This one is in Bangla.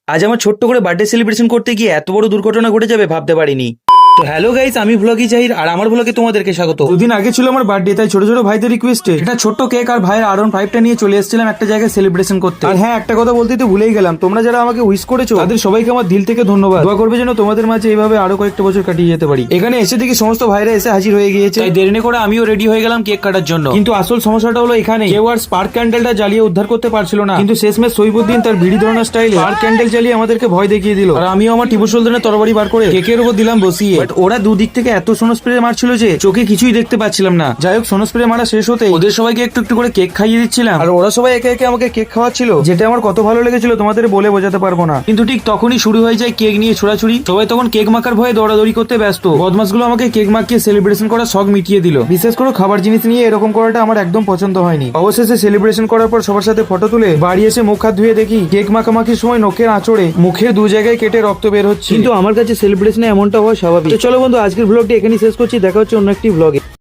আজ আমার ছোট্ট করে বার্থডে সেলিব্রেশন করতে গিয়ে এত বড় দুর্ঘটনা ঘটে যাবে ভাবতে পারিনি। তো হ্যালো গাইস, আমি ভ্লগি জাহির আর আমার ভ্লগে তোমাদেরকে স্বাগত। দুদিন আগে ছিল আমার বার্থডে, তাই ছোট ছোট ভাইদের রিকোয়েস্টে একটা ছোট্ট কেক আর ভাইয়ের R15টা নিয়ে চলে এসেছিলাম একটা জায়গায় সেলিব্রেশন করতে। আর হ্যাঁ, একটা কথা বলতে তো ভুলেই গেলাম, তোমরা যারা আমাকে উইশ করেছো তাদের সবাইকে আমার দিল থেকে ধন্যবাদ। দোয়া করবে যেন তোমাদের মাঝে এইভাবে আরো কয়েকটা বছর কাটিয়ে যেতে পারি। এখানে এসে দেখি সমস্ত ভাইরা এসে হাজির হয়ে গিয়েছে, তাই দেরি না করে আমিও রেডি হয়ে গেলাম কেক কাটার জন্য। কিন্তু আসল সমস্যাটা হলো এখানে কেউ আর স্পার্ক ক্যান্ডেলটা জ্বালিয়ে উদ্ধার করতে পারছিল না। কিন্তু শেষমেশ সৈবুদ্দিন তার বিড়ি ধরানোর স্টাইলে স্পার্ক ক্যান্ডেল জ্বালিয়ে আমাদেরকে ভয় দেখিয়ে দিল। আর আমিও আমার টিপু সুলতানের তরবারি বার করে কেকের উপর দিলাম বসিয়ে। বাট ওরা দুদিক থেকে এত সোনো স্প্রে মারছিল যে চোখে কিছুই দেখতে পাচ্ছিলাম না। যাই হোক, সোনো স্প্রে মারা শেষ হতে ওদের সবাইকে একটু একটু করে কেক খাইয়ে দিচ্ছিলাম, আর ওরা সবাই একে একে আমাকে কেক খাওয়াচ্ছিল, যেটা আমার কত ভালো লেগেছিল তোমাদের বলে বোঝাতে পারবো না। কিন্তু ঠিক তখনই শুরু হয়ে যায় কেক নিয়ে ছোড়াছুড়ি। সবাই তখন কেক মাখার ভয়ে দৌড়াদৌড়ি করতে ব্যস্ত। বদমাসগুলো আমাকে কেক মাখিয়ে সেলিব্রেশন করার শখ মিটিয়ে দিল। বিশেষ করে খাবার জিনিস নিয়ে এরকম করাটা আমার একদম পছন্দ হয়নি। অবশেষে সেলিব্রেশন করার পর সবার সাথে ফটো তুলে বাড়ি এসে মুখ হাত ধুয়ে দেখি কেক মাখামাখির সময় নখের আঁচড়ে মুখের দু জায়গায় কেটে রক্ত বের হচ্ছে। কিন্তু আমার কাছে সেলিব্রেশনে এমনটা হওয়া স্বাভাবিক। তো চলো বন্ধু, আজকের ব্লগটি এখানেই শেষ করছি। দেখা হচ্ছে অন্য একটি ব্লগে।